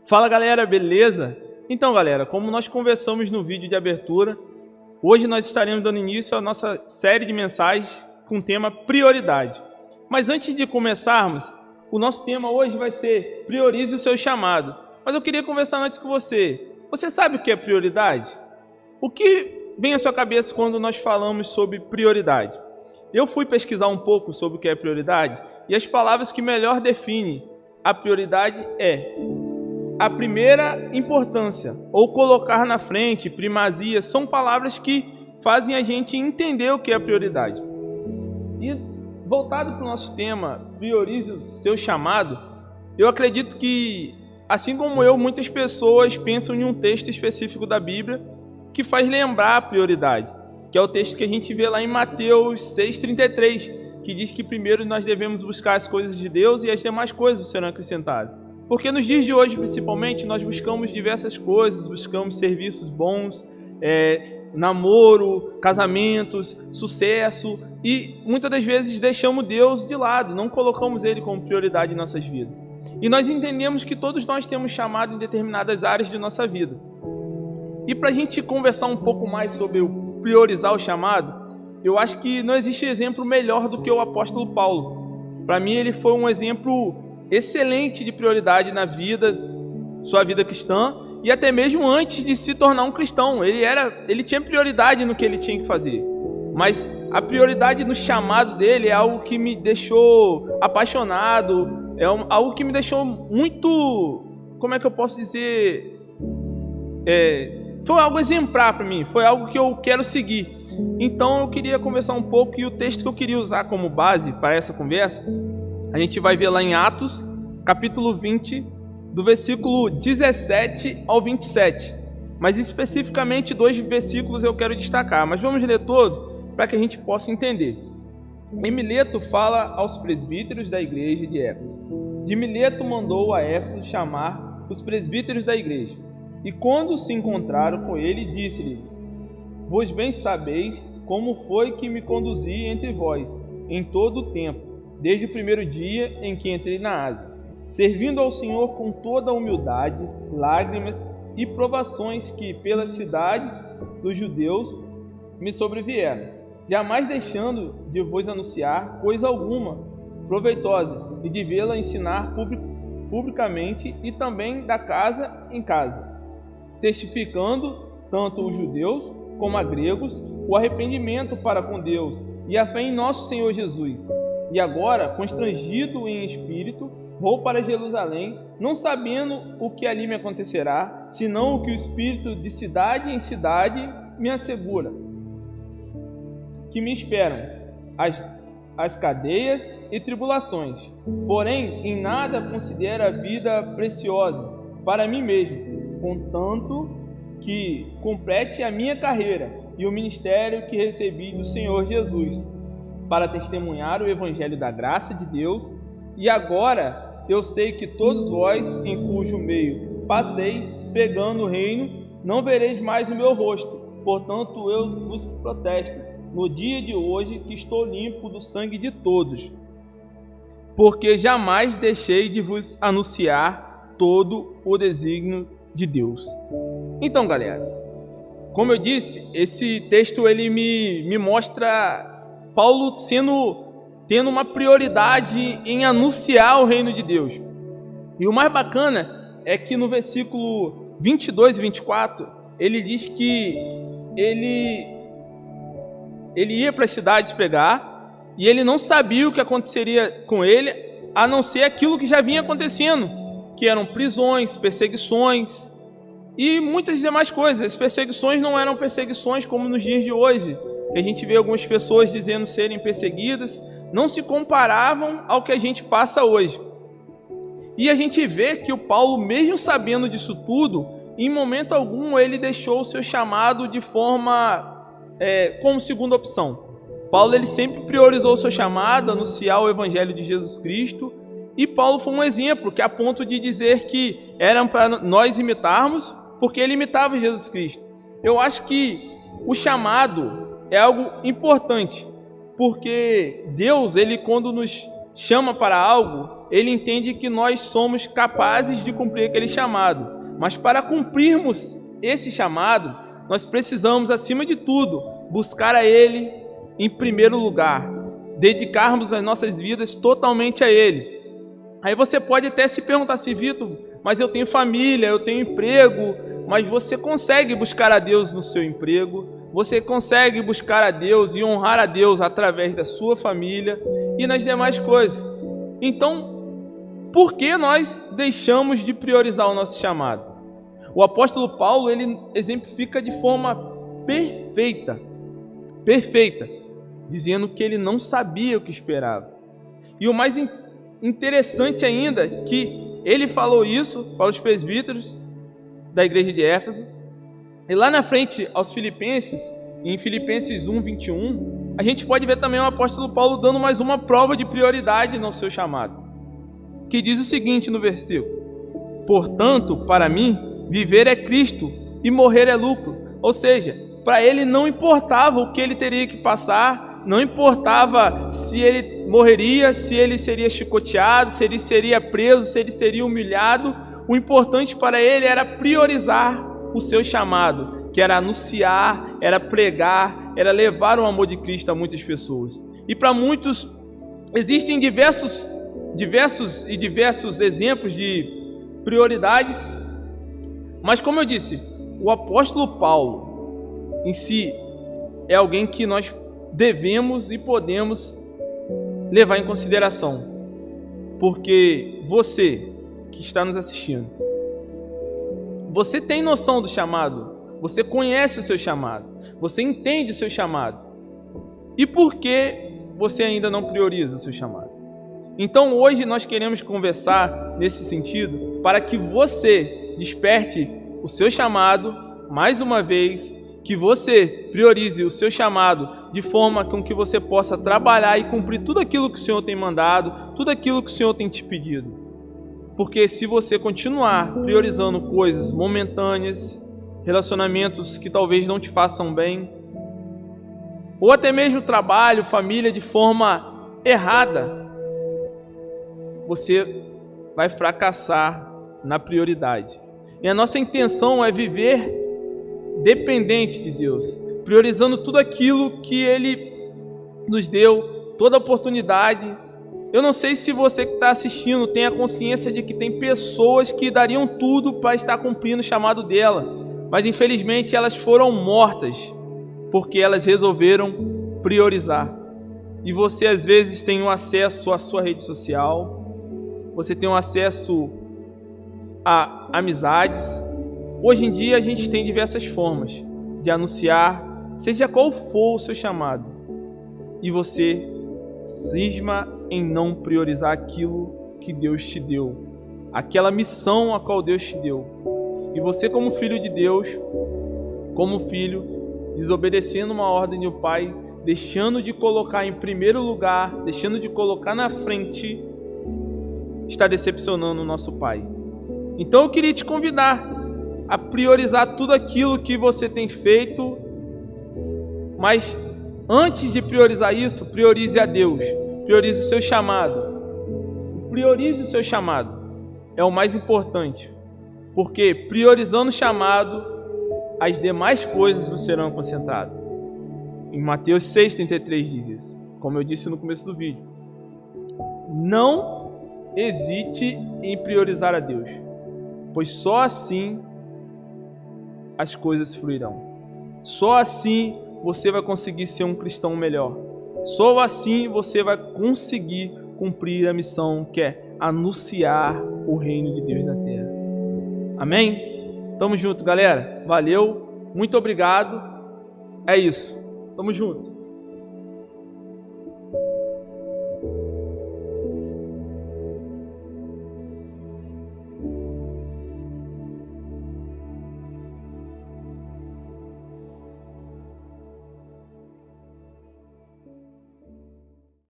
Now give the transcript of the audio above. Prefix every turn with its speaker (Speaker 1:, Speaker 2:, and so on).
Speaker 1: Fala galera, beleza? Então galera, como nós conversamos no vídeo de abertura, hoje nós estaremos dando início à nossa série de mensagens com o tema prioridade. Mas antes de começarmos, o nosso tema hoje vai ser priorize o seu chamado. Mas eu queria conversar antes com você. Você sabe o que é prioridade? O que vem à sua cabeça quando nós falamos sobre prioridade? Eu fui pesquisar um pouco sobre o que é prioridade e as palavras que melhor definem a prioridade é a primeira importância, ou colocar na frente, primazia, são palavras que fazem a gente entender o que é prioridade. E voltado para o nosso tema, priorize o seu chamado, eu acredito que, assim como eu, muitas pessoas pensam em um texto específico da Bíblia que faz lembrar a prioridade, que é o texto que a gente vê lá em Mateus 6,33, que diz que primeiro nós devemos buscar as coisas de Deus e as demais coisas serão acrescentadas. Porque nos dias de hoje, principalmente, nós buscamos diversas coisas, buscamos serviços bons, namoro, casamentos, sucesso, e muitas das vezes deixamos Deus de lado, não colocamos Ele como prioridade em nossas vidas. E nós entendemos que todos nós temos chamado em determinadas áreas de nossa vida. E para a gente conversar um pouco mais sobre o priorizar o chamado, eu acho que não existe exemplo melhor do que o apóstolo Paulo. Para mim, ele foi um exemplo excelente de prioridade na vida, sua vida cristã, e até mesmo antes de se tornar um cristão. Ele tinha prioridade no que ele tinha que fazer. Mas a prioridade no chamado dele é algo que me deixou apaixonado, algo que me deixou muito, como é que eu posso dizer, foi algo exemplar para mim, foi algo que eu quero seguir. Então eu queria conversar um pouco, e o texto que eu queria usar como base para essa conversa, a gente vai ver lá em Atos, capítulo 20, do versículo 17 ao 27. Mas especificamente 2 versículos eu quero destacar. Mas vamos ler todo para que a gente possa entender. Em Mileto fala aos presbíteros da igreja de Éfeso. De Mileto mandou a Éfeso chamar os presbíteros da igreja. E quando se encontraram com ele, disse-lhes: Vós bem sabeis como foi que me conduzi entre vós em todo o tempo, desde o primeiro dia em que entrei na Ásia, servindo ao Senhor com toda a humildade, lágrimas e provações que pelas cidades dos judeus me sobrevieram, jamais deixando de vos anunciar coisa alguma proveitosa e de vê-la ensinar publicamente e também da casa em casa, testificando tanto os judeus como a gregos o arrependimento para com Deus e a fé em nosso Senhor Jesus. E agora, constrangido em espírito, vou para Jerusalém, não sabendo o que ali me acontecerá, senão o que o Espírito de cidade em cidade me assegura, que me esperam as cadeias e tribulações. Porém, em nada considero a vida preciosa para mim mesmo, contanto que complete a minha carreira e o ministério que recebi do Senhor Jesus, para testemunhar o evangelho da graça de Deus. E agora eu sei que todos vós, em cujo meio passei pregando o reino, não vereis mais o meu rosto. Portanto, eu vos protesto no dia de hoje que estou limpo do sangue de todos, porque jamais deixei de vos anunciar todo o desígnio de Deus. Então, galera, como eu disse, esse texto ele me mostra Paulo tendo uma prioridade em anunciar o reino de Deus. E o mais bacana é que no versículo 22 e 24, ele diz que ele ia para as cidades pregar, e ele não sabia o que aconteceria com ele, a não ser aquilo que já vinha acontecendo, que eram prisões, perseguições e muitas demais coisas. As perseguições não eram perseguições como nos dias de hoje, que a gente vê algumas pessoas dizendo serem perseguidas, não se comparavam ao que a gente passa hoje. E a gente vê que o Paulo, mesmo sabendo disso tudo, em momento algum ele deixou o seu chamado de forma como segunda opção. Paulo ele sempre priorizou o seu chamado, anunciar o evangelho de Jesus Cristo, e Paulo foi um exemplo que a ponto de dizer que eram para nós imitarmos, porque ele imitava Jesus Cristo. Eu acho que o chamado é algo importante, porque Deus, ele quando nos chama para algo, ele entende que nós somos capazes de cumprir aquele chamado. Mas para cumprirmos esse chamado, nós precisamos, acima de tudo, buscar a Ele em primeiro lugar, dedicarmos as nossas vidas totalmente a Ele. Aí você pode até se perguntar assim, Vitor, mas eu tenho família, eu tenho emprego, mas você consegue buscar a Deus no seu emprego, você consegue buscar a Deus e honrar a Deus através da sua família e nas demais coisas. Então, por que nós deixamos de priorizar o nosso chamado? O apóstolo Paulo, ele exemplifica de forma perfeita, dizendo que ele não sabia o que esperava. E o mais interessante ainda é que ele falou isso para os presbíteros da igreja de Éfeso. E lá na frente, aos Filipenses, em Filipenses 1:21, a gente pode ver também o apóstolo Paulo dando mais uma prova de prioridade no seu chamado, que diz o seguinte no versículo: portanto, para mim, viver é Cristo e morrer é lucro. Ou seja, para ele não importava o que ele teria que passar, não importava se ele morreria, se ele seria chicoteado, se ele seria preso, se ele seria humilhado. O importante para ele era priorizar o seu chamado, que era anunciar, era pregar, era levar o amor de Cristo a muitas pessoas. E para muitos existem diversos exemplos de prioridade. Mas como eu disse, o apóstolo Paulo em si é alguém que nós devemos e podemos levar em consideração. Porque você que está nos assistindo, você tem noção do chamado, você conhece o seu chamado, você entende o seu chamado. E por que você ainda não prioriza o seu chamado? Então hoje nós queremos conversar nesse sentido para que você desperte o seu chamado mais uma vez, que você priorize o seu chamado de forma com que você possa trabalhar e cumprir tudo aquilo que o Senhor tem mandado, tudo aquilo que o Senhor tem te pedido. Porque se você continuar priorizando coisas momentâneas, relacionamentos que talvez não te façam bem, ou até mesmo trabalho, família de forma errada, você vai fracassar na prioridade. E a nossa intenção é viver dependente de Deus, priorizando tudo aquilo que Ele nos deu, toda oportunidade. Eu não sei se você que está assistindo tem a consciência de que tem pessoas que dariam tudo para estar cumprindo o chamado dela, mas infelizmente elas foram mortas porque elas resolveram priorizar. E você às vezes tem um acesso à sua rede social, você tem um acesso a amizades. Hoje em dia a gente tem diversas formas de anunciar, seja qual for o seu chamado, e você cisma em não priorizar aquilo que Deus te deu, aquela missão a qual Deus te deu. E você, como filho de Deus, como filho, desobedecendo uma ordem do Pai, deixando de colocar em primeiro lugar, deixando de colocar na frente, está decepcionando o nosso Pai. Então eu queria te convidar a priorizar tudo aquilo que você tem feito, mas antes de priorizar isso, priorize a Deus, priorize o seu chamado. Priorize o seu chamado, é o mais importante, porque priorizando o chamado, as demais coisas serão concentradas. Em Mateus 6,33 diz isso, como eu disse no começo do vídeo. Não hesite em priorizar a Deus, pois só assim as coisas fluirão. Só assim você vai conseguir ser um cristão melhor. Só assim você vai conseguir cumprir a missão que é anunciar o reino de Deus na terra. Amém? Tamo junto, galera. Valeu. Muito obrigado. É isso. Tamo junto.